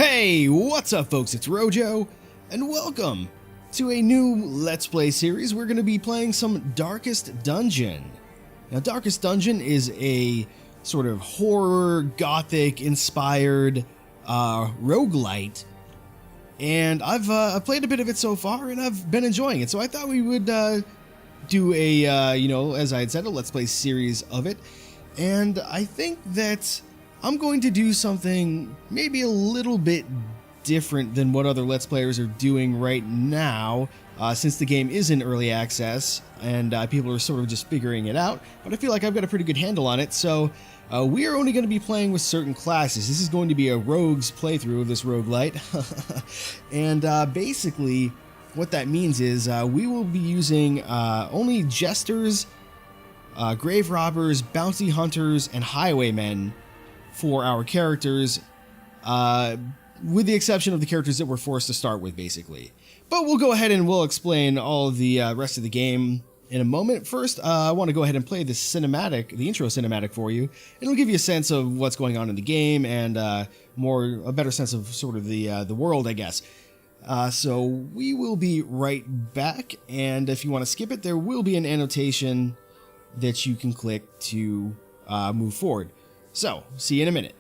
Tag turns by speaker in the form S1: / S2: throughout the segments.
S1: Hey, what's up folks, it's Rojo, and welcome to a new Let's Play series. We're going to be playing some Darkest Dungeon. Now, Darkest Dungeon is a sort of horror, gothic-inspired roguelite, and I've played a bit of it so far, and I've been enjoying it, so I thought we would do a, as I had said, a Let's Play series of it, and I think that I'm going to do something maybe a little bit different than what other Let's Players are doing right now, since the game is in early access and people are sort of just figuring it out, but I feel like I've got a pretty good handle on it, so we are only going to be playing with certain classes. This is going to be a rogue's playthrough of this roguelite, and basically what that means is we will be using only Jesters, Grave Robbers, Bounty Hunters, and Highwaymen for our characters, with the exception of the characters that we're forced to start with, basically. But we'll go ahead and we'll explain all of the rest of the game in a moment. First, I want to go ahead and play the cinematic, the intro cinematic for you. It'll give you a sense of what's going on in the game and a better sense of sort of the world, I guess. So we will be right back, and if you want to skip it, there will be an annotation that you can click to move forward. So, see you in a minute.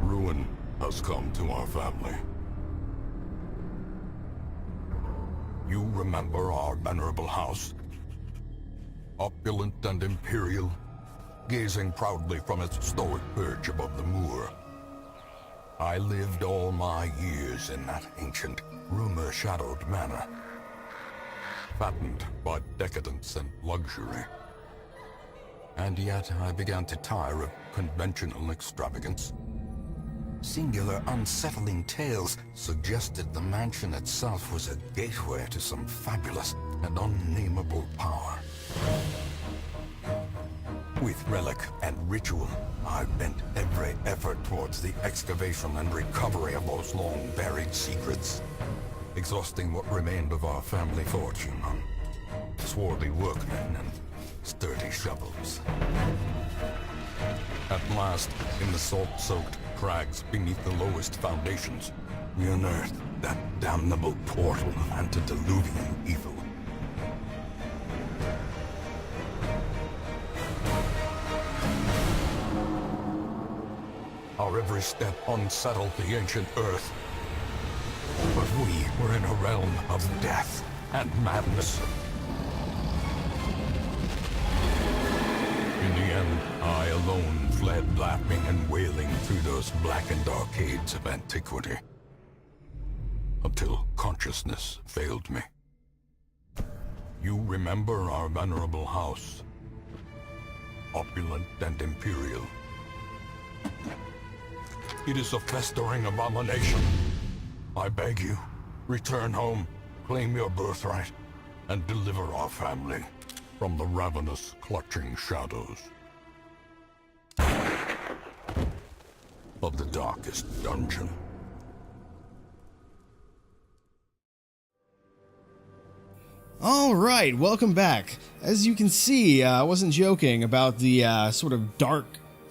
S2: Ruin has come to our family. You remember our venerable house? Opulent and imperial, gazing proudly from its stoic perch above the moor. I lived all my years in that ancient, rumor-shadowed manor, fattened by decadence and luxury. And yet I began to tire of conventional extravagance. Singular, unsettling tales suggested the mansion itself was a gateway to some fabulous and unnameable power. With relic and ritual, I bent every effort towards the excavation and recovery of those long-buried secrets, exhausting what remained of our family fortune on swarthy workmen and sturdy shovels. At last, in the salt-soaked crags beneath the lowest foundations, we unearthed that damnable portal of antediluvian evil. Our every step unsettled the ancient earth, but we were in a realm of death and madness. In the end, I alone fled laughing and wailing through those blackened arcades of antiquity, until consciousness failed me. You remember our venerable house, opulent and imperial. It is a festering abomination. I beg you, return home, claim your birthright, and deliver our family from the ravenous, clutching shadows of the Darkest Dungeon.
S1: Alright, welcome back. As you can see, I wasn't joking about the sort of dark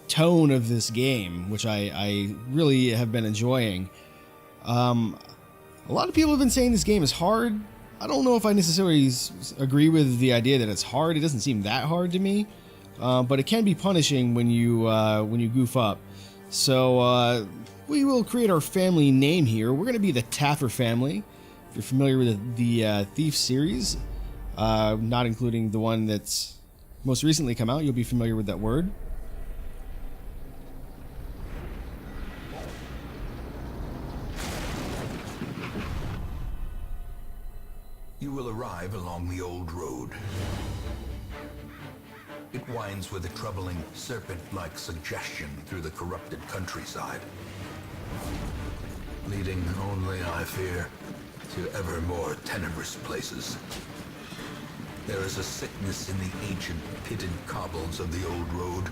S1: tone of this game, which I really have been enjoying. A lot of people have been saying this game is hard. I don't know if I necessarily agree with the idea that it's hard. It doesn't seem that hard to me, but it can be punishing when you goof up. So we will create our family name here. We're going to be the Taffer family. If you're familiar with the Thief series, not including the one that's most recently come out, you'll be familiar with that word.
S3: You will arrive along the old road. It winds with a troubling, serpent-like suggestion through the corrupted countryside, leading only, I fear, to ever more tenebrous places. There is a sickness in the ancient, pitted cobbles of the old road,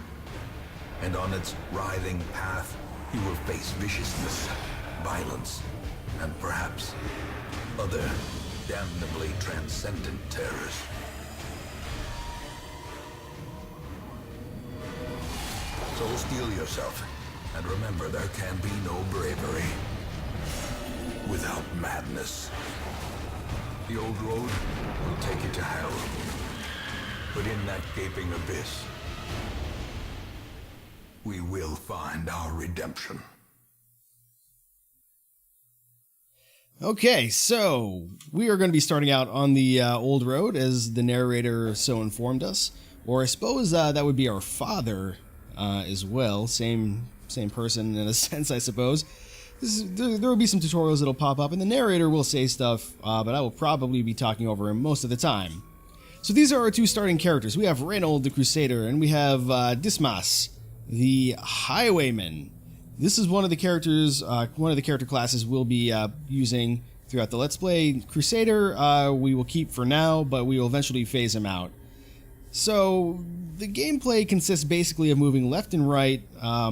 S3: and on its writhing path, you will face viciousness, violence, and perhaps other damnably transcendent terrors. So steel yourself, and remember there can be no bravery without madness. The old road will take you to hell, but in that gaping abyss, we will find our redemption.
S1: Okay, so we are going to be starting out on the old road, as the narrator so informed us. Or I suppose that would be our father as well. Same person in a sense, I suppose. There will be some tutorials that'll pop up, and the narrator will say stuff, but I will probably be talking over him most of the time. So these are our two starting characters. We have Reynold the Crusader, and we have Dismas the Highwayman. This is one of the characters, one of the character classes we'll be using throughout the Let's Play. Crusader we will keep for now, but we will eventually phase him out. So the gameplay consists basically of moving left and right,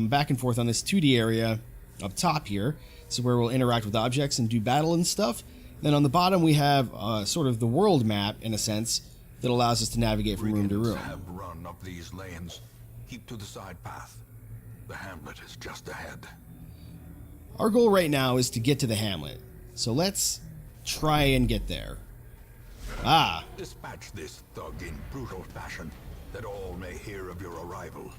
S1: back and forth on this 2D area up top here. This is where we'll interact with objects and do battle and stuff. Then on the bottom we have sort of the world map, in a sense, that allows us to navigate from room to room.
S3: Have run up these lanes. Keep to the side path. The hamlet is just ahead.
S1: Our goal right now is to get to the hamlet, so let's try and get there.
S3: Dispatch this thug in brutal fashion, that all may hear of your arrival.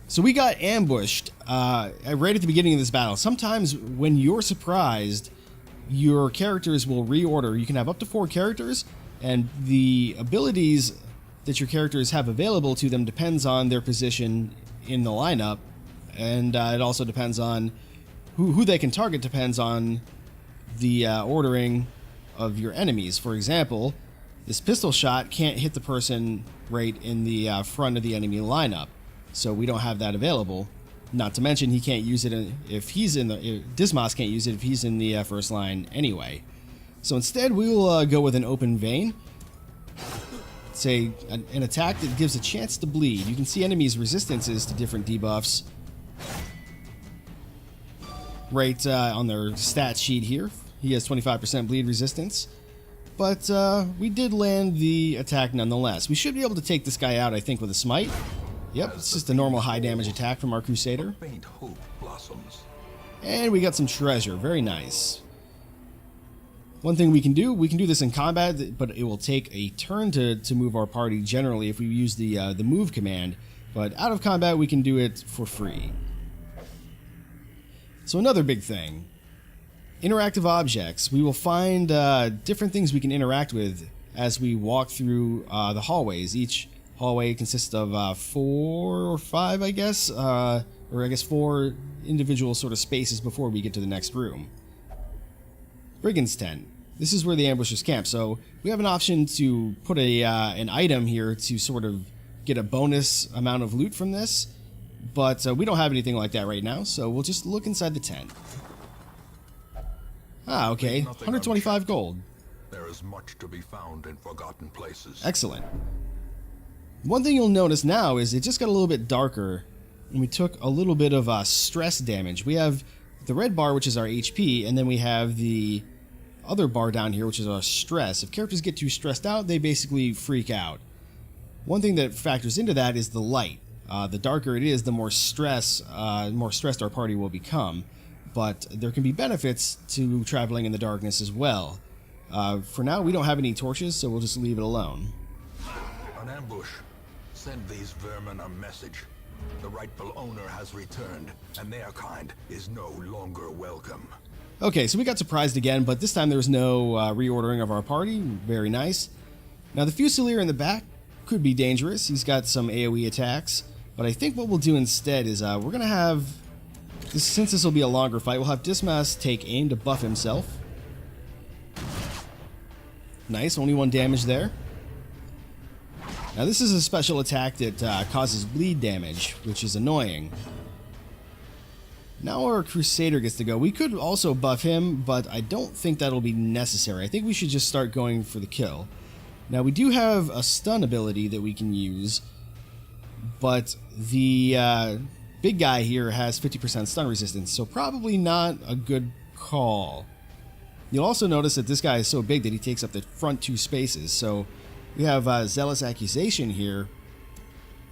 S1: So we got ambushed right at the beginning of this battle. Sometimes when you're surprised, your characters will reorder. You can have up to 4 characters, and the abilities that your characters have available to them depends on their position in the lineup, and it also depends on who they can target, depends on the ordering of your enemies. For example, this pistol shot can't hit the person right in the front of the enemy lineup, so we don't have that available. Not to mention he can't use it if he's in the Dismas can't use it if he's in the first line anyway. So instead we will go with an open vein. Say an attack that gives a chance to bleed. You can see enemies' resistances to different debuffs right on their stat sheet here. He has 25% bleed resistance, but we did land the attack nonetheless. We should be able to take this guy out, I think, with a smite. Yep, it's just a normal high damage attack from our Crusader.
S3: Faint hope blossoms.
S1: And we got some treasure. Very nice. One thing we can do this in combat, but it will take a turn to move our party generally if we use the move command. But out of combat, we can do it for free. So another big thing, interactive objects. We will find different things we can interact with as we walk through the hallways. Each hallway consists of 4 or 5, I guess, or I guess 4 individual sort of spaces before we get to the next room. Brigand's Tent. This is where the ambushers camp, so we have an option to put an item here to sort of get a bonus amount of loot from this, but we don't have anything like that right now, so we'll just look inside the tent. Okay, 125 gold.
S3: There is much to be found in forgotten places.
S1: Excellent. One thing you'll notice now is it just got a little bit darker, and we took a little bit of stress damage. We have the red bar, which is our HP, and then we have the other bar down here, which is our stress. If characters get too stressed out, they basically freak out. One thing that factors into that is the light. The darker it is, the more stressed our party will become. But there can be benefits to traveling in the darkness as well. For now, we don't have any torches, so we'll just leave it alone.
S3: An ambush. Send these vermin a message. The rightful owner has returned, and their kind is no longer welcome.
S1: Okay, so we got surprised again, but this time there was no reordering of our party. Very nice. Now the Fusilier in the back could be dangerous. He's got some AoE attacks, but I think what we'll do instead is we're going to have, since this will be a longer fight, we'll have Dismas take aim to buff himself. Nice, only 1 damage there. Now this is a special attack that causes bleed damage, which is annoying. Now our Crusader gets to go. We could also buff him, but I don't think that'll be necessary. I think we should just start going for the kill. Now we do have a stun ability that we can use, but the big guy here has 50% stun resistance, so probably not a good call. You'll also notice that this guy is so big that he takes up the front 2 spaces, so we have Zealous Accusation here,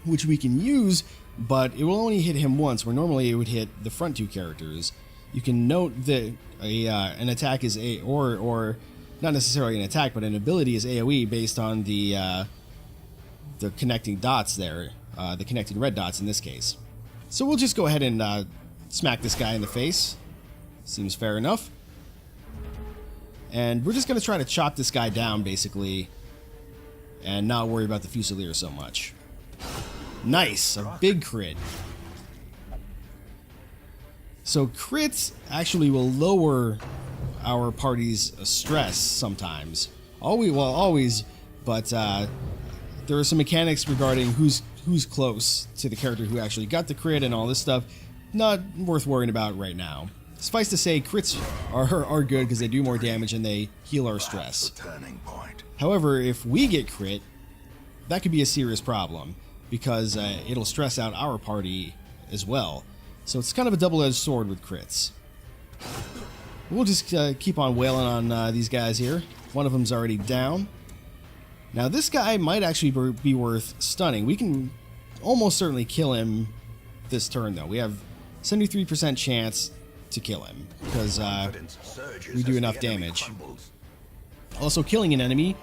S1: which we can use, but it will only hit him once, where normally it would hit the front two characters. You can note that an attack is or not necessarily an attack, but an ability is AoE based on the connecting dots there, the connecting red dots in this case. So we'll just go ahead and smack this guy in the face. Seems fair enough. And we're just going to try to chop this guy down, basically, and not worry about the Fusilier so much. Nice! A big crit. So crits actually will lower our party's stress sometimes. Always, but there are some mechanics regarding who's close to the character who actually got the crit and all this stuff. Not worth worrying about right now. Suffice to say, crits are good because they do more damage and they heal our stress.
S3: Turning point.
S1: However, if we get crit, that could be a serious problem because it'll stress out our party as well. So it's kind of a double-edged sword with crits. We'll just keep on wailing on these guys here. One of them's already down. Now this guy might actually be worth stunning. We can almost certainly kill him this turn, though. We have 73% chance to kill him because we do enough damage. Also, killing an enemy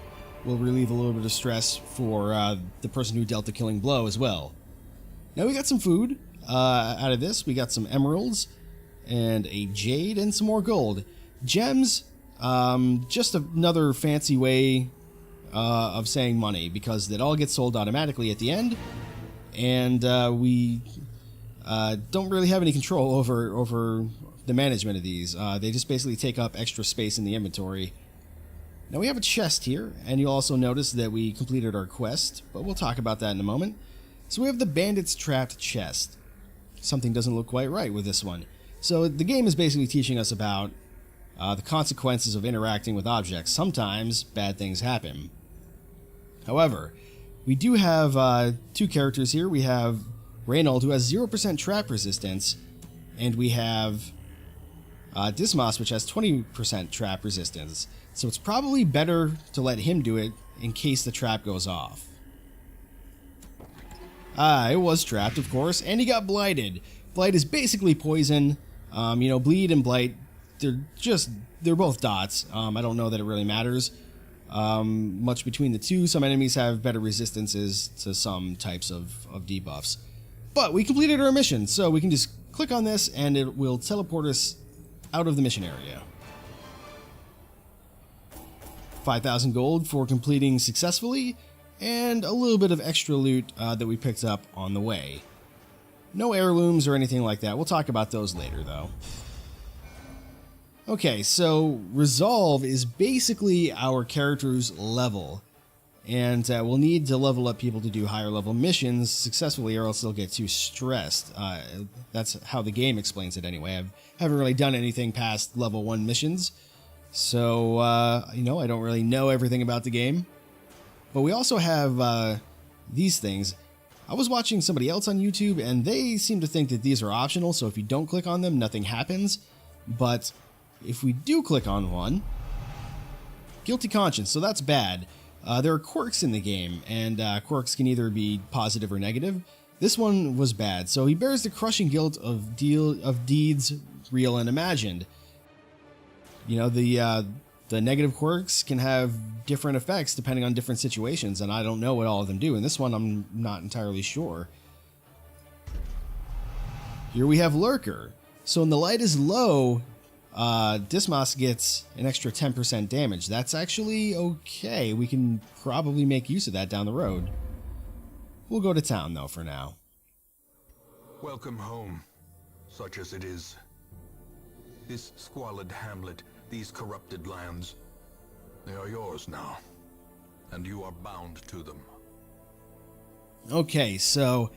S1: will relieve a little bit of stress for the person who dealt the killing blow as well. Now we got some food out of this. We got some emeralds and a jade and some more gold. Gems, just another fancy way of saying money because it all gets sold automatically at the end, and we don't really have any control over the management of these. They just basically take up extra space in the inventory. Now we have a chest here, and you'll also notice that we completed our quest, but we'll talk about that in a moment. So we have the Bandit's Trapped chest. Something doesn't look quite right with this one. So the game is basically teaching us about the consequences of interacting with objects. Sometimes bad things happen. However, we do have two characters here. We have Reynold, who has 0% trap resistance, and we have Dismas, which has 20% trap resistance. So it's probably better to let him do it in case the trap goes off. It was trapped, of course, and he got blighted. Blight is basically poison. Bleed and blight, they're both dots. I don't know that it really matters much between the two. Some enemies have better resistances to some types of debuffs. But we completed our mission, so we can just click on this and it will teleport us out of the mission area. 5,000 gold for completing successfully, and a little bit of extra loot that we picked up on the way. No heirlooms or anything like that. We'll talk about those later, though. Okay, so Resolve is basically our character's level, and we'll need to level up people to do higher level missions successfully, or else they'll get too stressed. That's how the game explains it anyway. I haven't really done anything past level 1 missions, so I don't really know everything about the game. But we also have these things. I was watching somebody else on YouTube, and they seem to think that these are optional, so if you don't click on them, nothing happens. But if we do click on one, guilty conscience, so that's bad. There are quirks in the game, and quirks can either be positive or negative. This one was bad, so he bears the crushing guilt of deeds real and imagined. The negative quirks can have different effects depending on different situations, and I don't know what all of them do. In this one, I'm not entirely sure. Here we have Lurker. So when the light is low, Dismas gets an extra 10% damage. That's actually okay. We can probably make use of that down the road. We'll go to town, though, for now.
S3: Welcome home, such as it is. This squalid hamlet, these corrupted lands, they are yours now, and you are bound to them.
S1: Okay, so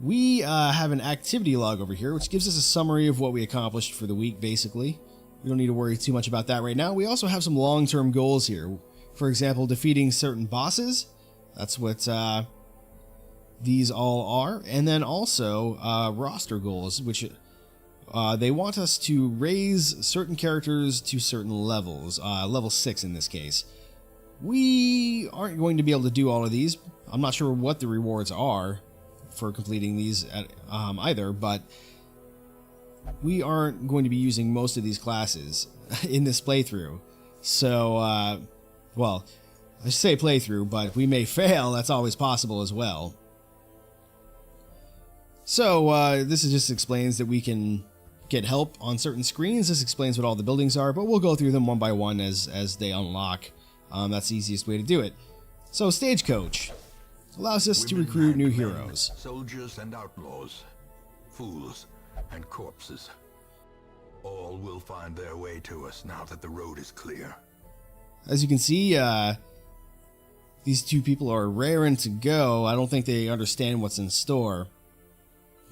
S1: we have an activity log over here, which gives us a summary of what we accomplished for the week, basically. We don't need to worry too much about that right now. We also have some long-term goals here. For example, defeating certain bosses. That's what these all are. And then also roster goals, which they want us to raise certain characters to certain levels, level 6 in this case. We aren't going to be able to do all of these. I'm not sure what the rewards are for completing these either, but we aren't going to be using most of these classes in this playthrough. So, well, I say playthrough, but we may fail. That's always possible as well. So, this just explains that we can get help on certain screens. This explains what all the buildings are, but we'll go through them one by one as they unlock. That's the easiest way to do it. So, Stagecoach allows us to recruit new heroes.
S3: Soldiers and outlaws, fools and corpses. All will find their way to us now that the road is clear.
S1: As you can see, these two people are raring to go. I don't think they understand what's in store.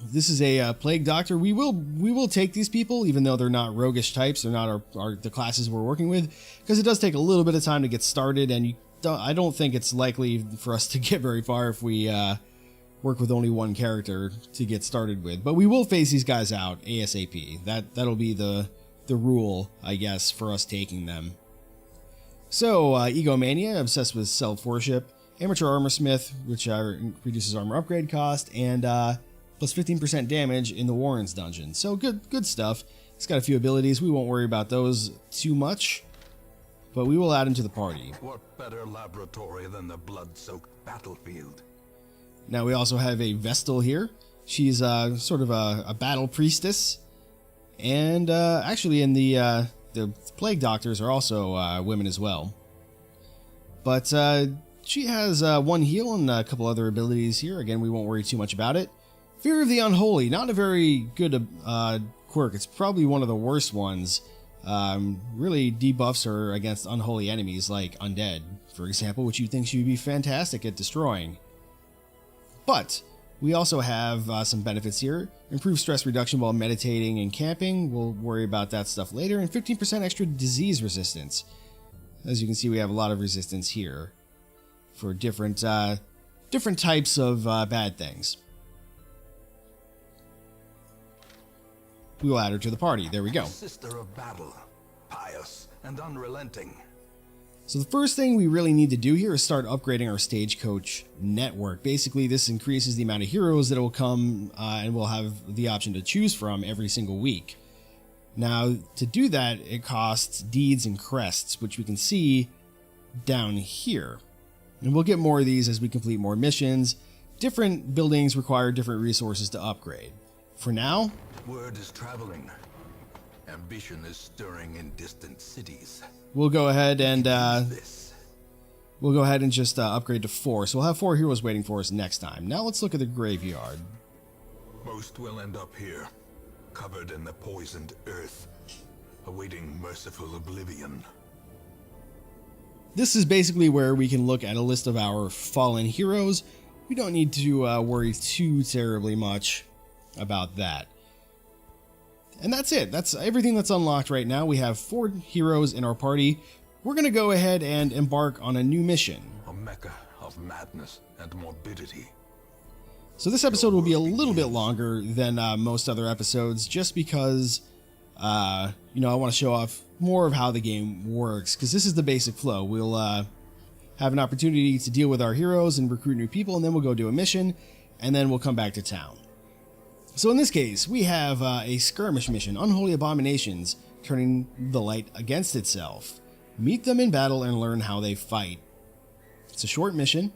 S1: This is a plague doctor. We will take these people, even though they're not roguish types. They're not the classes we're working with, because it does take a little bit of time to get started, and I don't think it's likely for us to get very far if we work with only one character to get started with. But we will phase these guys out ASAP. That'll be the rule, I guess, for us taking them. So, Egomania, obsessed with self-worship, Amateur Armorsmith, which reduces armor upgrade cost, and plus 15% damage in the Warren's dungeon. So good stuff. It's got a few abilities. We won't worry about those too much, but we will add him to the party.
S3: What better laboratory than the blood-soaked battlefield?
S1: Now we also have a Vestal here. She's sort of a battle priestess, and actually in the plague doctors are also women as well. But she has one heal and a couple other abilities here. Again, we won't worry too much about it. Fear of the Unholy, not a very good quirk. It's probably one of the worst ones. Really debuffs her against unholy enemies like undead, for example, which you think she would be fantastic at destroying. But we also have some benefits here. Improved stress reduction while meditating and camping. We'll worry about that stuff later. And 15% extra disease resistance. As you can see, we have a lot of resistance here for different types of bad things. We will add her to the party. There we go.
S3: Sister of battle, pious and unrelenting.
S1: So the first thing we really need to do here is start upgrading our Stagecoach network. Basically, this increases the amount of heroes that will come, and we'll have the option to choose from every single week. Now, to do that, it costs deeds and crests, which we can see down here. And we'll get more of these as we complete more missions. Different buildings require different resources to upgrade. For now,
S3: word is traveling. Ambition is stirring in distant cities.
S1: We'll go ahead and just upgrade to 4. So we'll have 4 heroes waiting for us next time. Now let's look at the graveyard.
S3: Most will end up here, covered in the poisoned earth, awaiting merciful oblivion.
S1: This is basically where we can look at a list of our fallen heroes. We don't need to worry too terribly much about that. And that's it. That's everything that's unlocked right now. We have 4 heroes in our party. We're going to go ahead and embark on a new mission.
S3: A mecca of madness and morbidity.
S1: So this episode will be a little bit longer than most other episodes, just because, I want to show off more of how the game works, because this is the basic flow. We'll have an opportunity to deal with our heroes and recruit new people, and then we'll go do a mission, and then we'll come back to town. So in this case, we have a skirmish mission, Unholy Abominations, turning the light against itself. Meet them in battle and learn how they fight. It's a short mission,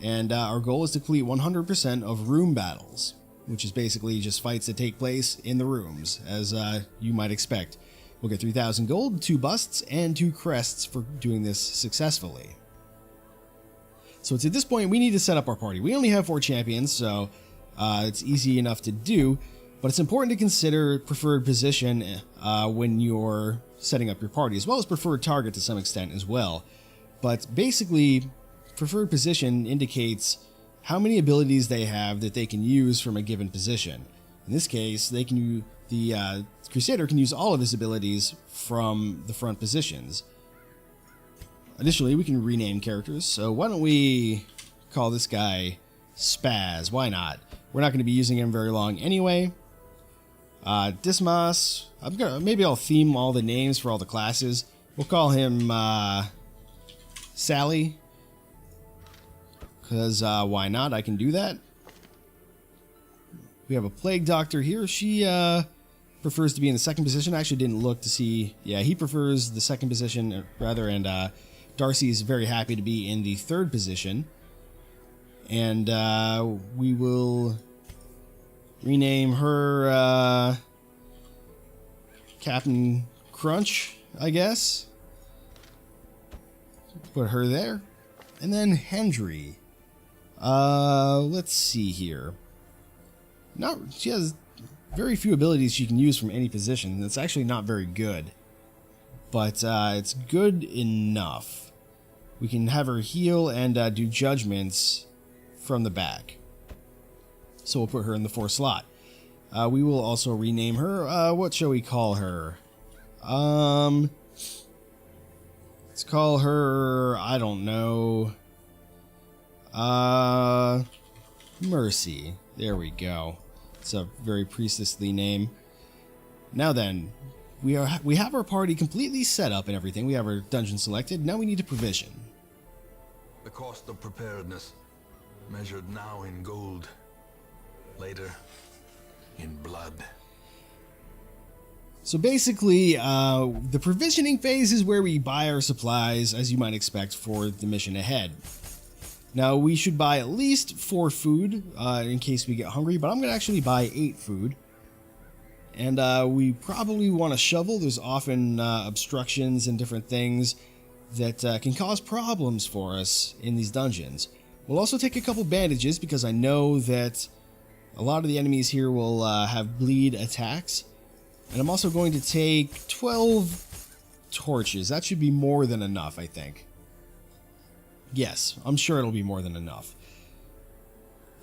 S1: and our goal is to complete 100% of room battles, which is basically just fights that take place in the rooms, as you might expect. We'll get 3,000 gold, 2 busts, and 2 crests for doing this successfully. So it's at this point we need to set up our party. We only have 4 champions, so it's easy enough to do, but it's important to consider preferred position when you're setting up your party, as well as preferred target to some extent as well. But basically, preferred position indicates how many abilities they have that they can use from a given position. In this case, they can the Crusader can use all of his abilities from the front positions. Additionally, we can rename characters, so why don't we call this guy Spaz? Why not? We're not going to be using him very long anyway. Dismas, maybe I'll theme all the names for all the classes. We'll call him Sally. because why not? I can do that. We have a plague doctor here. She prefers to be in the second position. I actually didn't look to see. Yeah, he prefers the second position rather, and Darcy is very happy to be in the third position. And we will rename her Captain Crunch, I guess. Put her there. And then Hendry. Let's see here. She has very few abilities she can use from any position. That's actually not very good. But it's good enough. We can have her heal and do judgments from the back. So we'll put her in the 4th slot. We will also rename her. What shall we call her? Let's call her, I don't know. Mercy. There we go. It's a very priestessly name. Now then, we have our party completely set up and everything. We have our dungeon selected. Now we need to provision.
S3: The cost of preparedness, measured now in gold, later in blood.
S1: So basically, the provisioning phase is where we buy our supplies, as you might expect, for the mission ahead. Now, we should buy at least 4 food in case we get hungry, but I'm going to actually buy 8 food. And we probably want a shovel. There's often obstructions and different things that can cause problems for us in these dungeons. We'll also take a couple bandages because I know that a lot of the enemies here will have bleed attacks. And I'm also going to take 12 torches. That should be more than enough, I think. Yes, I'm sure it'll be more than enough.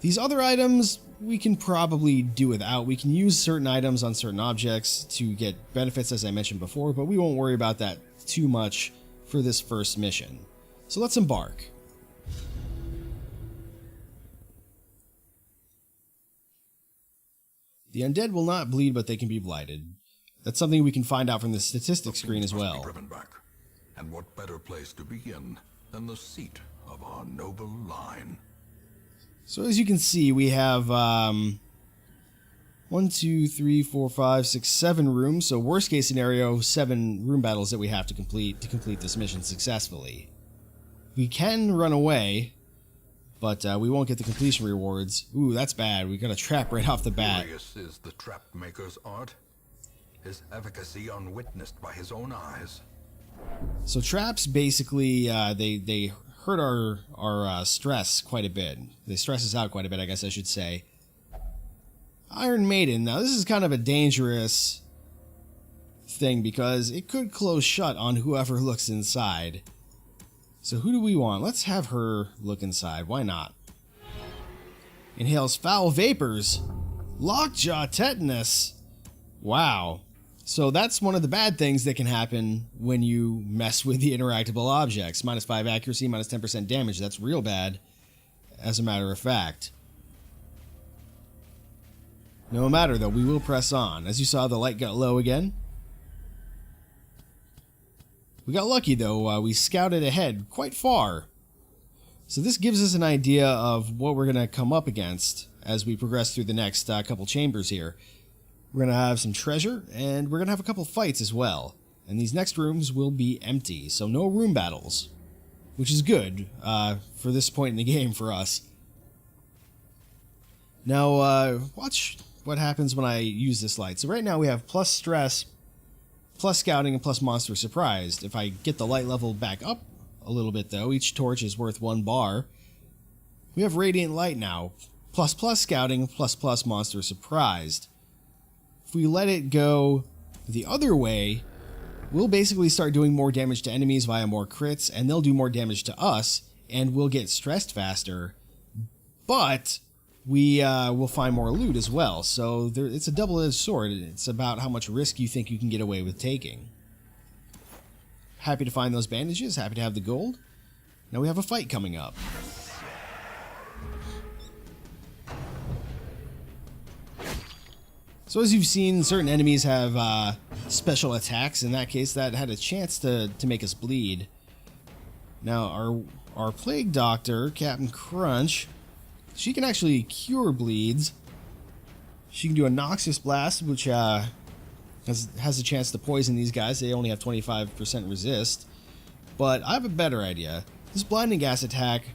S1: These other items we can probably do without. We can use certain items on certain objects to get benefits, as I mentioned before, but we won't worry about that too much for this first mission. So let's embark. The undead will not bleed, but they can be blighted. That's something we can find out from the statistics screen as well.
S2: Driven back. And what better place to begin than the seat of our noble line?
S1: So as you can see, we have 1, 2, 3, 4, 5, 6, 7 rooms. So worst case scenario, 7 room battles that we have to complete this mission successfully. We can run away, but we won't get the completion rewards. Ooh, that's bad. We got a trap right off the bat.
S2: Curious is the trap maker's art, his efficacy unwitnessed by his own eyes.
S1: So traps basically they hurt our stress quite a bit. They stress us out quite a bit, I guess I should say. Iron Maiden. Now this is kind of a dangerous thing because it could close shut on whoever looks inside. So who do we want? Let's have her look inside. Why not? Inhales foul vapors. Lockjaw tetanus. Wow. So that's one of the bad things that can happen when you mess with the interactable objects. -5 accuracy, -10% damage. That's real bad, as a matter of fact. No matter, though, we will press on. As you saw, the light got low again. We got lucky, though. We scouted ahead quite far. So this gives us an idea of what we're going to come up against as we progress through the next couple chambers here. We're going to have some treasure, and we're going to have a couple fights as well. And these next rooms will be empty, so no room battles. Which is good for this point in the game for us. Now, watch what happens when I use this light. So right now we have plus stress, plus scouting, and plus monster surprised. If I get the light level back up a little bit, though, each torch is worth 1 bar. We have radiant light now, plus scouting, plus monster surprised. If we let it go the other way, we'll basically start doing more damage to enemies via more crits, and they'll do more damage to us, and we'll get stressed faster. But we will find more loot as well, so it's a double-edged sword. It's about how much risk you think you can get away with taking. Happy to find those bandages, happy to have the gold. Now we have a fight coming up. So as you've seen, certain enemies have special attacks. In that case, that had a chance to make us bleed. Now, our plague doctor, Captain Crunch, she can actually cure bleeds. She can do a Noxious Blast, which has a chance to poison these guys. They only have 25% resist. But I have a better idea. This Blinding Gas attack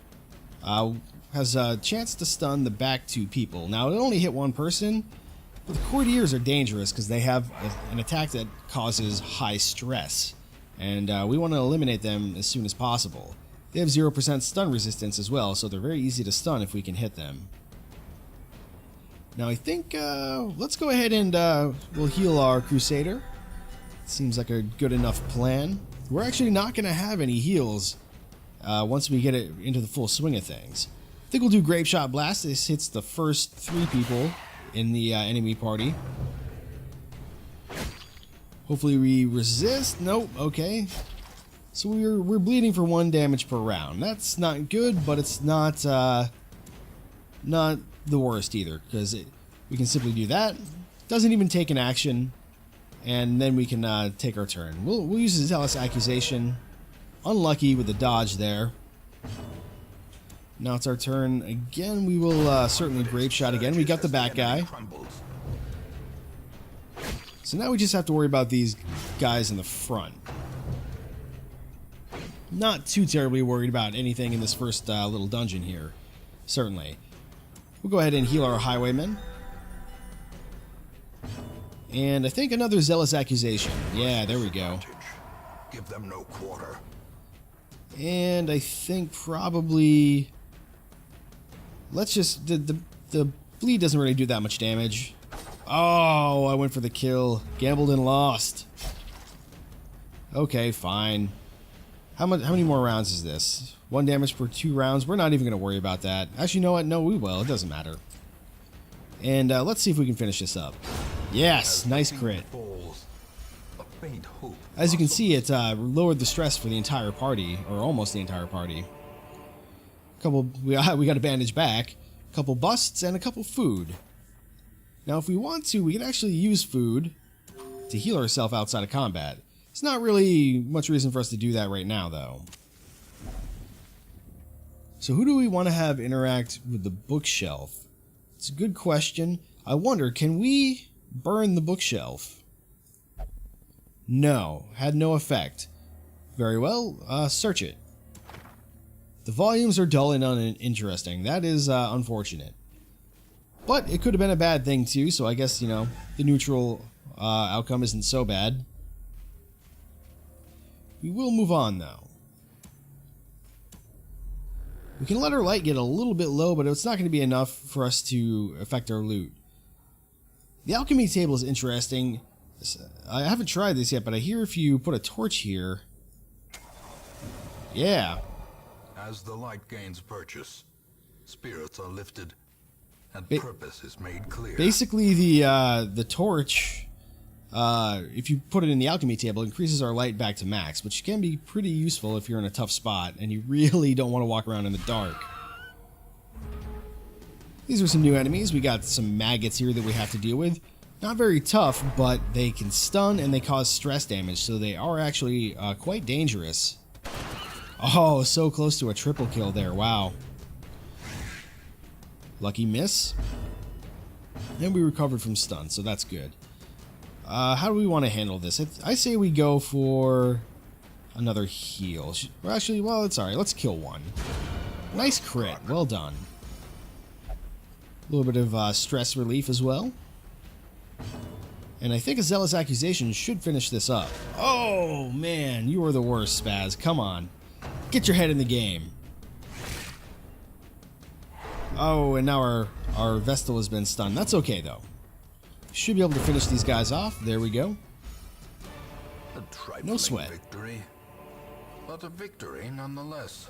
S1: has a chance to stun the back two people. Now, it only hit one person, but the Courtiers are dangerous because they have an attack that causes high stress. And we want to eliminate them as soon as possible. They have 0% stun resistance as well, so they're very easy to stun if we can hit them. Now I think, let's go ahead and we'll heal our Crusader. Seems like a good enough plan. We're actually not going to have any heals once we get it into the full swing of things. I think we'll do Grape Shot Blast. This hits the first 3 people in the enemy party. Hopefully we resist. Nope. Okay. So we're bleeding for 1 damage per round. That's not good, but it's not the worst either, because we can simply do that. Doesn't even take an action, and then we can take our turn. We'll use the Zealous Accusation. Unlucky with the dodge there. Now it's our turn again. We will certainly Grape Shot again. We got the back guy. So now we just have to worry about these guys in the front. Not too terribly worried about anything in this first little dungeon here. Certainly. We'll go ahead and heal our Highwayman. And I think another Zealous Accusation. Yeah, there we go.
S2: Give them no quarter.
S1: And I think probably... Let's just... The bleed doesn't really do that much damage. Oh, I went for the kill. Gambled and lost. Okay, fine. How many more rounds is this? 1 damage per 2 rounds. We're not even going to worry about that. Actually, you know what? No, we will. It doesn't matter. And let's see if we can finish this up. Yes, nice crit. As you can see, it lowered the stress for the entire party, or almost the entire party. We got a bandage back, a couple busts, and a couple food. Now, if we want to, we can actually use food to heal ourselves outside of combat. It's not really much reason for us to do that right now, though. So who do we want to have interact with the bookshelf? It's a good question. I wonder, can we burn the bookshelf? No, had no effect. Very well, search it. The volumes are dull and uninteresting. That is unfortunate. But it could have been a bad thing too, so I guess, you know, the neutral outcome isn't so bad. We will move on, though. We can let our light get a little bit low, but it's not going to be enough for us to affect our loot. The alchemy table is interesting. I haven't tried this yet, but I hear if you put a torch here... Yeah.
S2: As the light gains purchase, spirits are lifted, and purpose is made clear.
S1: Basically, the torch... if you put it in the alchemy table, it increases our light back to max, which can be pretty useful if you're in a tough spot and you really don't want to walk around in the dark. These are some new enemies. We got some maggots here that we have to deal with. Not very tough, but they can stun and they cause stress damage, so they are actually quite dangerous. Oh, so close to a triple kill there. Wow. Lucky miss. And we recovered from stun, so that's good. How do we want to handle this? I say we go for another heal. Actually, well, it's alright. Let's kill one. Nice crit. Well done. A little bit of stress relief as well. And I think a Zealous Accusation should finish this up. Oh, man. You are the worst, Spaz. Come on. Get your head in the game. Oh, and now our Vestal has been stunned. That's okay, though. Should be able to finish these guys off. There we go. No sweat.
S2: Victory, but a victory nonetheless.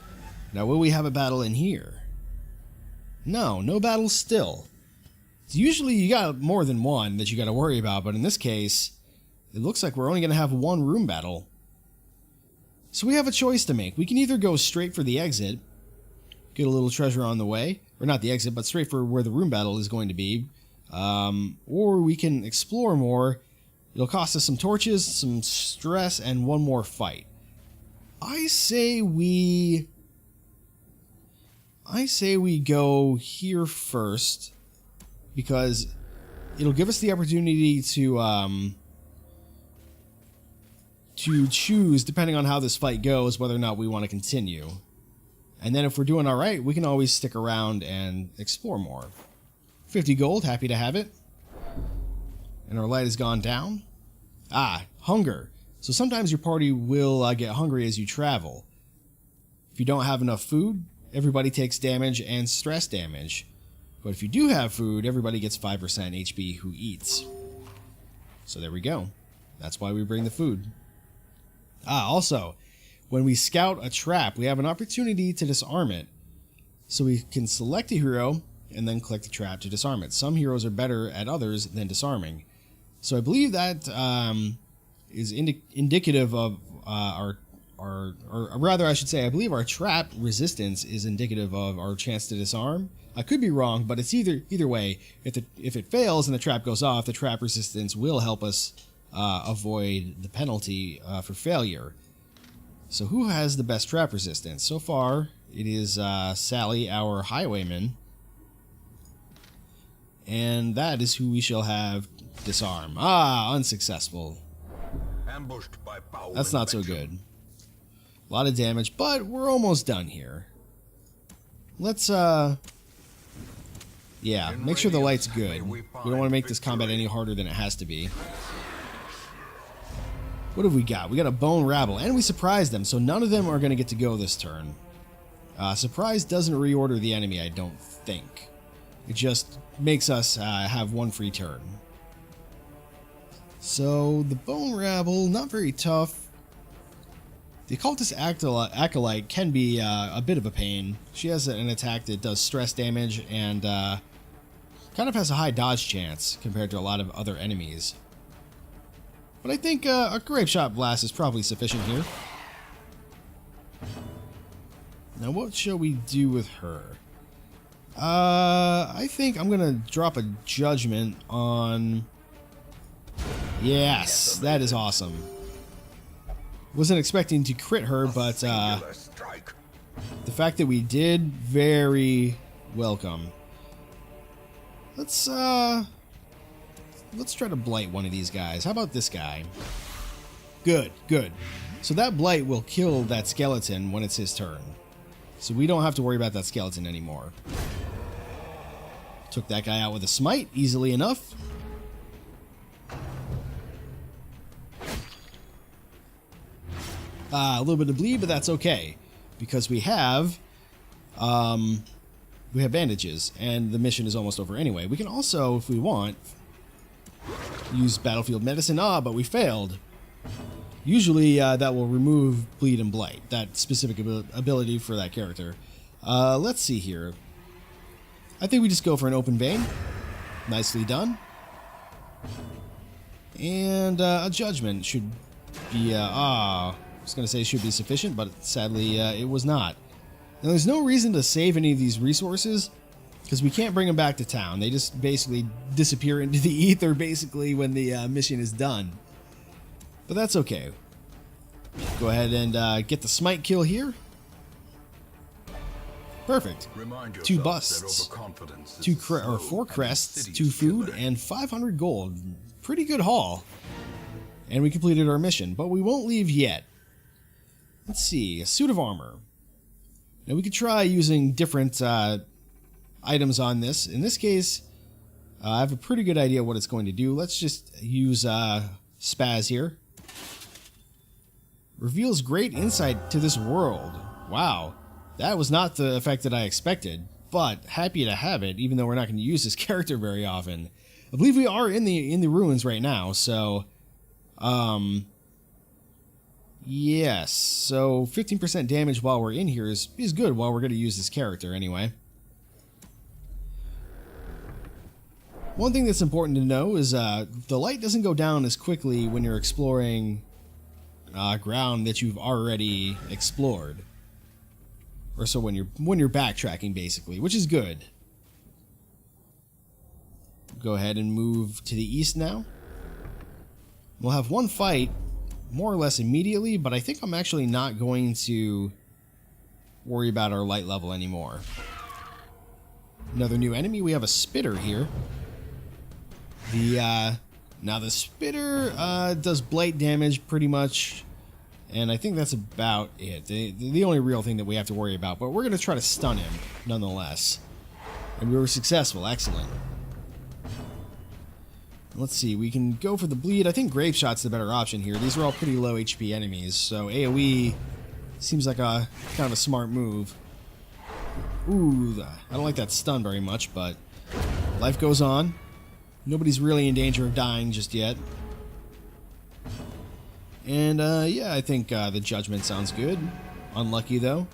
S1: Now, will we have a battle in here? No, no battles still. So usually you got more than one that you got to worry about, but in this case, it looks like we're only going to have one room battle. So we have a choice to make. We can either go straight for the exit, get a little treasure on the way, or not the exit, but straight for where the room battle is going to be. Or we can explore more. It'll cost us some torches, some stress, and one more fight. I say we go here first, because it'll give us the opportunity to choose, depending on how this fight goes, whether or not we want to continue. And then if we're doing alright, we can always stick around and explore more. 50 gold, happy to have it. And our light has gone down. Ah, hunger. So sometimes your party will get hungry as you travel. If you don't have enough food, everybody takes damage and stress damage. But if you do have food, everybody gets 5% HP who eats. So there we go. That's why we bring the food. Ah, also, when we scout a trap, we have an opportunity to disarm it. So we can select a hero and then click the trap to disarm it. Some heroes are better at others than disarming. So I believe that is indicative of or rather I should say, I believe our trap resistance is indicative of our chance to disarm. I could be wrong, but it's either way. If it fails and the trap goes off, the trap resistance will help us avoid the penalty for failure. So who has the best trap resistance? So far, it is Sally, our Highwayman. And that is who we shall have disarm. Ah, unsuccessful.
S3: Ambushed by power.
S1: That's not so good. A lot of damage, but we're almost done here. Let's, yeah, make sure the light's good. We don't want to make this combat any harder than it has to be. What have we got? We got a bone rabble, and we surprised them, so none of them are going to get to go this turn. Surprise doesn't reorder the enemy, I don't think. It just makes us have one free turn. So, the bone rabble, not very tough. The occultist acolyte can be a bit of a pain. She has an attack that does stress damage and kind of has a high dodge chance compared to a lot of other enemies. But I think a grape shot blast is probably sufficient here. Now what shall we do with her? I think I'm gonna drop a judgment on... Yes, that is awesome. Wasn't expecting to crit her, but the fact that we did, very welcome. Let's try to blight one of these guys. How about this guy? Good, good. So that blight will kill that skeleton when it's his turn. So we don't have to worry about that skeleton anymore. Took that guy out with a smite, easily enough. A little bit of bleed, but that's okay. Because we have bandages, and the mission is almost over anyway. We can also, if we want, use battlefield medicine. But we failed. Usually that will remove bleed and blight, that specific ability for that character. Let's see here. I think we just go for an open vein. Nicely done. And a judgment should be, I was going to say should be sufficient, but sadly it was not. Now there's no reason to save any of these resources, because we can't bring them back to town. They just basically disappear into the ether basically when the mission is done. But that's okay. Go ahead and get the smite kill here. Perfect. 2 busts, 4 crests, 2 food, and 500 gold. Pretty good haul. And we completed our mission, but we won't leave yet. Let's see, a suit of armor. Now we could try using different items on this. In this case, I have a pretty good idea what it's going to do. Let's just use Spaz here. Reveals great insight to this world. Wow, that was not the effect that I expected, but happy to have it, even though we're not going to use this character very often. I believe we are in the ruins right now, so yes, so 15% damage while we're in here is good while we're going to use this character anyway. One thing that's important to know is the light doesn't go down as quickly when you're exploring ground that you've already explored, or so when you're backtracking basically, which is good. Go ahead and move to the east now. We'll have one fight more or less immediately, but I think I'm actually not going to worry about our light level anymore. Another new enemy. We have a spitter here. Now the spitter does blight damage pretty much, and I think that's about it. The only real thing that we have to worry about, but we're going to try to stun him nonetheless. And we were successful. Excellent. Let's see, we can go for the bleed. I think Grape Shot's the better option here. These are all pretty low HP enemies, so AoE seems like a kind of a smart move. Ooh, I don't like that stun very much, but life goes on. Nobody's really in danger of dying just yet. And yeah, I think the Judgment sounds good. Unlucky though.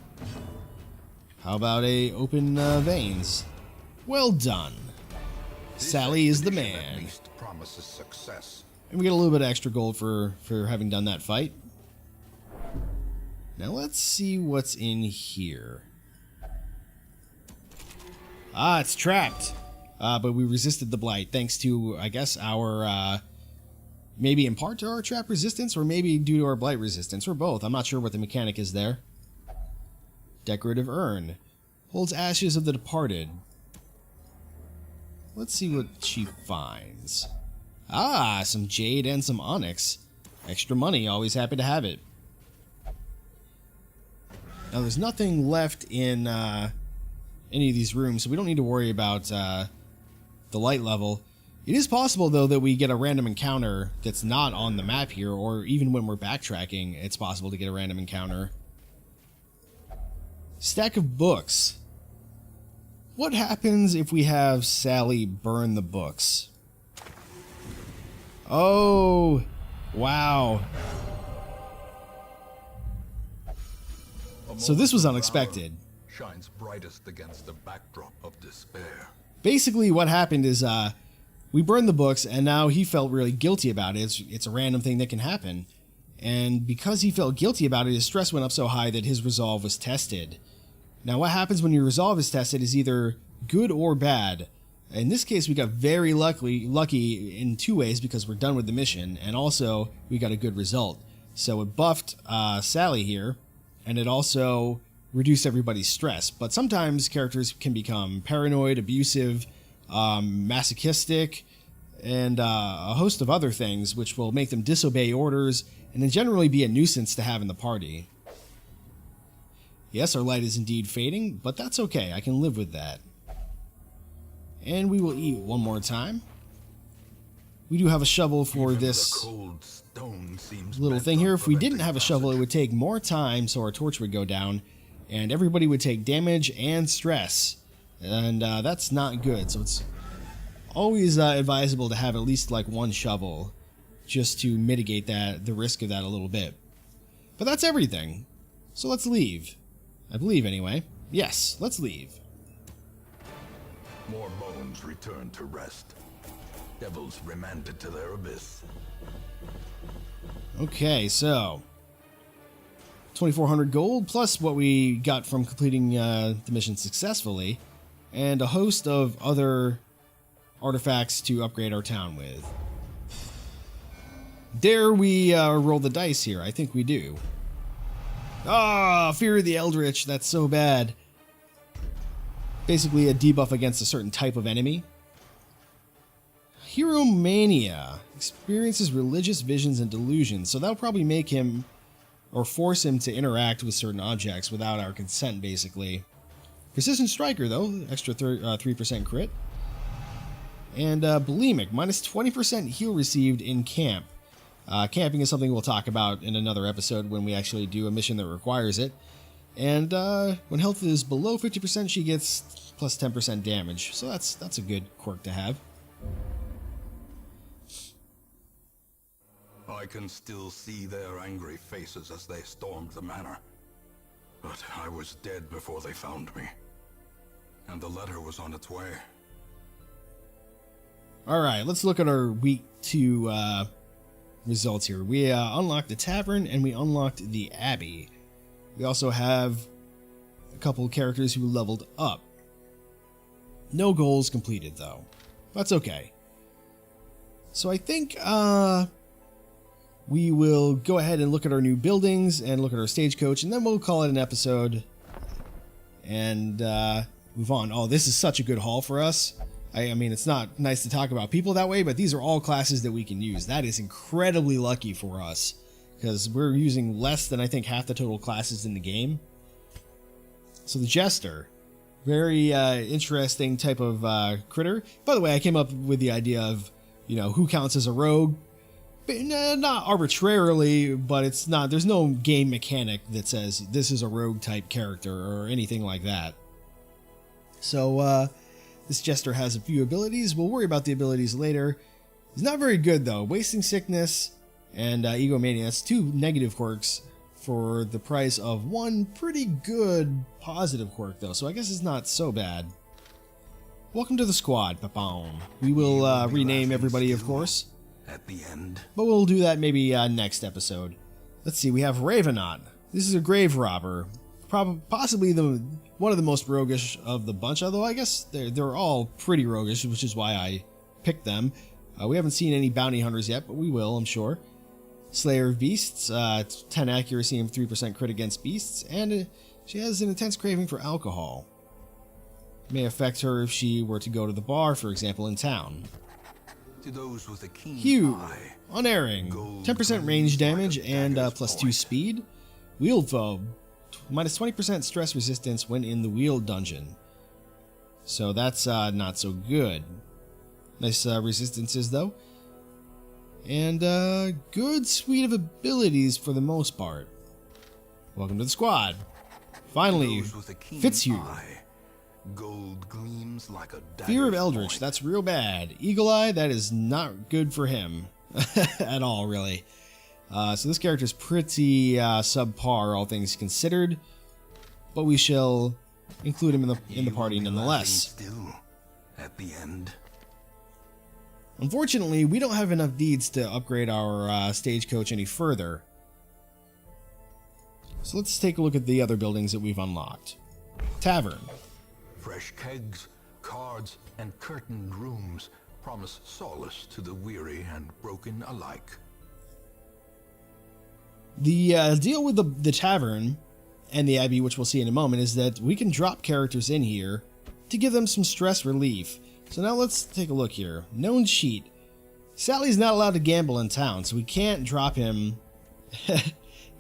S1: How about a open veins? Well done. Sally is the man.
S2: Promises success.
S1: And we get a little bit of extra gold for having done that fight. Now let's see what's in here. Ah, it's trapped. But we resisted the blight thanks to, I guess, our, maybe in part to our trap resistance, or maybe due to our blight resistance, or both. I'm not sure what the mechanic is there. Decorative urn. Holds ashes of the departed. Let's see what she finds. Ah, some jade and some onyx. Extra money, always happy to have it. Now there's nothing left in any of these rooms, so we don't need to worry about the light level. It is possible, though, that we get a random encounter that's not on the map here, or even when we're backtracking, it's possible to get a random encounter. Stack of books. What happens if we have Sally burn the books? Oh, wow. So this was unexpected.
S2: Shines brightest against the backdrop of despair.
S1: Basically, what happened is we burned the books, and now he felt really guilty about it. It's a random thing that can happen. And because he felt guilty about it, his stress went up so high that his resolve was tested. Now, what happens when your resolve is tested is either good or bad. In this case, we got very lucky in two ways, because we're done with the mission, and also we got a good result. So it buffed Sally here, and it also reduced everybody's stress. But sometimes characters can become paranoid, abusive, masochistic, and a host of other things, which will make them disobey orders, and then generally be a nuisance to have in the party. Yes, our light is indeed fading, but that's okay. I can live with that. And we will eat one more time. We do have a shovel for this little thing here. If we didn't have a shovel, it would take more time, so our torch would go down, and everybody would take damage and stress. And that's not good, so it's always advisable to have at least like one shovel, just to mitigate the risk of that a little bit. But that's everything. So let's leave. I believe, anyway. Yes, let's leave.
S3: More bones return to rest. Devils remanded to their abyss.
S1: Okay, so 2,400 gold, plus what we got from completing the mission successfully, and a host of other artifacts to upgrade our town with. Dare we roll the dice here? I think we do. Ah, Fear of the Eldritch, that's so bad. Basically a debuff against a certain type of enemy. Hero Mania. Experiences religious visions and delusions, so that'll probably make him, or force him to interact with certain objects without our consent, basically. Persistent Striker, though, extra 3% crit. And Bulimic, minus 20% heal received in camp. Camping is something we'll talk about in another episode when we actually do a mission that requires it. And when health is below 50%, she gets plus 10% damage. So that's a good quirk to have.
S2: I can still see their angry faces as they stormed the manor. But I was dead before they found me. And the letter was on its way.
S1: Alright, let's look at our week 2 results here. We unlocked the tavern and we unlocked the abbey. We also have a couple characters who leveled up. No goals completed though. That's okay. So I think we will go ahead and look at our new buildings and look at our stagecoach, and then we'll call it an episode and move on. Oh, this is such a good haul for us. I mean, it's not nice to talk about people that way, but these are all classes that we can use. That is incredibly lucky for us, because we're using less than I think half the total classes in the game. So the Jester, very interesting type of critter. By the way, I came up with the idea of, you know, who counts as a rogue. Not arbitrarily, but it's not. There's no game mechanic that says this is a rogue type character or anything like that. So this Jester has a few abilities. We'll worry about the abilities later. He's not very good though. Wasting Sickness and Egomania. That's two negative quirks for the price of one pretty good positive quirk though. So I guess it's not so bad. Welcome to the squad, Papon. We will rename everybody, of course.
S3: At the end.
S1: But we'll do that maybe next episode. Let's see, we have Ravenot. This is a grave robber. Possibly one of the most roguish of the bunch, although I guess they're all pretty roguish, which is why I picked them. We haven't seen any bounty hunters yet, but we will, I'm sure. Slayer of Beasts, 10 accuracy and 3% crit against beasts, and she has an intense craving for alcohol. May affect her if she were to go to the bar, for example, in town.
S3: To those with a keen
S1: Hugh,
S3: eye,
S1: Unerring, 10% range damage and plus 2 speed. Wheeled foe, minus 20% stress resistance when in the wheeled dungeon. So that's not so good. Nice resistances though. And good suite of abilities for the most part. Welcome to the squad. Finally, Fitzhugh.
S3: Gold gleams like a
S1: Fear of Eldritch, that's real bad. Eagle Eye, that is not good for him at all, really. So this character is pretty subpar, all things considered, but we shall include him in the party nonetheless.
S3: Still at the end.
S1: Unfortunately, we don't have enough deeds to upgrade our stagecoach any further. So let's take a look at the other buildings that we've unlocked. Tavern.
S3: Fresh kegs, cards, and curtained rooms promise solace to the weary and broken alike.
S1: The deal with the tavern and the abbey, which we'll see in a moment, is that we can drop characters in here to give them some stress relief. So now let's take a look here. Known cheat. Sally's not allowed to gamble in town, so we can't drop him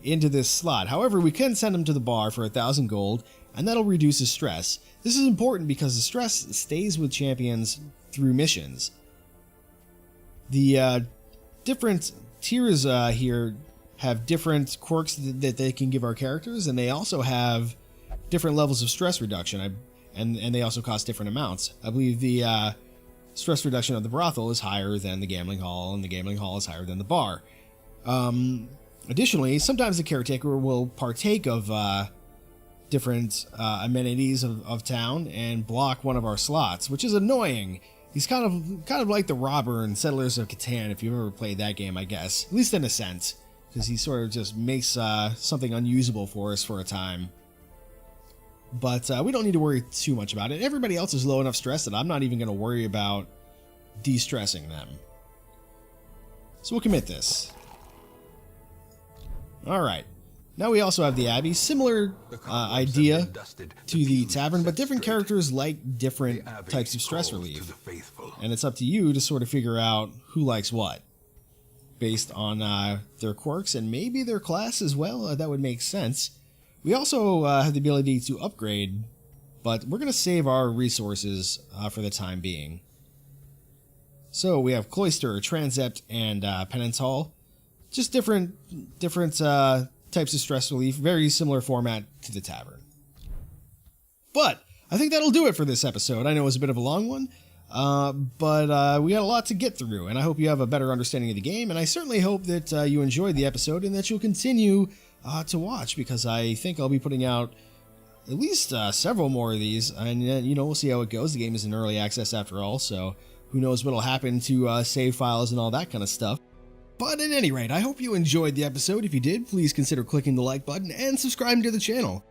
S1: into this slot. However, we can send him to the bar for 1,000 gold, and that'll reduce his stress. This is important because the stress stays with champions through missions. The different tiers here have different quirks that they can give our characters, and they also have different levels of stress reduction, and they also cost different amounts. I believe the stress reduction of the brothel is higher than the gambling hall, and the gambling hall is higher than the bar. Additionally, sometimes the caretaker will partake of different amenities of town and block one of our slots, which is annoying. He's kind of like the robber in Settlers of Catan, if you've ever played that game, I guess. At least in a sense, because he sort of just makes something unusable for us for a time. But we don't need to worry too much about it. Everybody else is low enough stress that I'm not even going to worry about de-stressing them. So we'll commit this. Alright. Now we also have the Abbey. Similar idea to the tavern, but different characters like different types of stress relief. And it's up to you to sort of figure out who likes what, based on their quirks and maybe their class as well. That would make sense. We also have the ability to upgrade, but we're going to save our resources for the time being. So we have Cloister, Transept, and Penance Hall. Just different types of stress relief, very similar format to the tavern. But I think that'll do it for this episode. I know it was a bit of a long one, but we got a lot to get through, and I hope you have a better understanding of the game, and I certainly hope that you enjoyed the episode and that you'll continue to watch, because I think I'll be putting out at least several more of these, and we'll see how it goes. The game is in early access after all, so who knows what'll happen to save files and all that kind of stuff. But at any rate, I hope you enjoyed the episode. If you did, please consider clicking the like button and subscribing to the channel.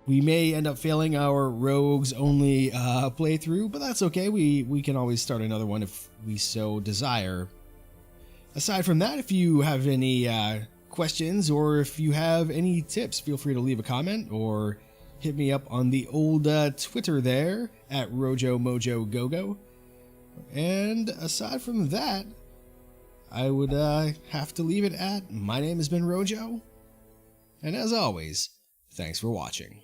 S1: We may end up failing our rogues only playthrough, but that's okay. We can always start another one if we so desire. Aside from that, if you have any questions or if you have any tips, feel free to leave a comment or hit me up on the old Twitter there at RojoMojoGogo. And aside from that, I would have to leave it at my name has been Rojo. And as always, thanks for watching.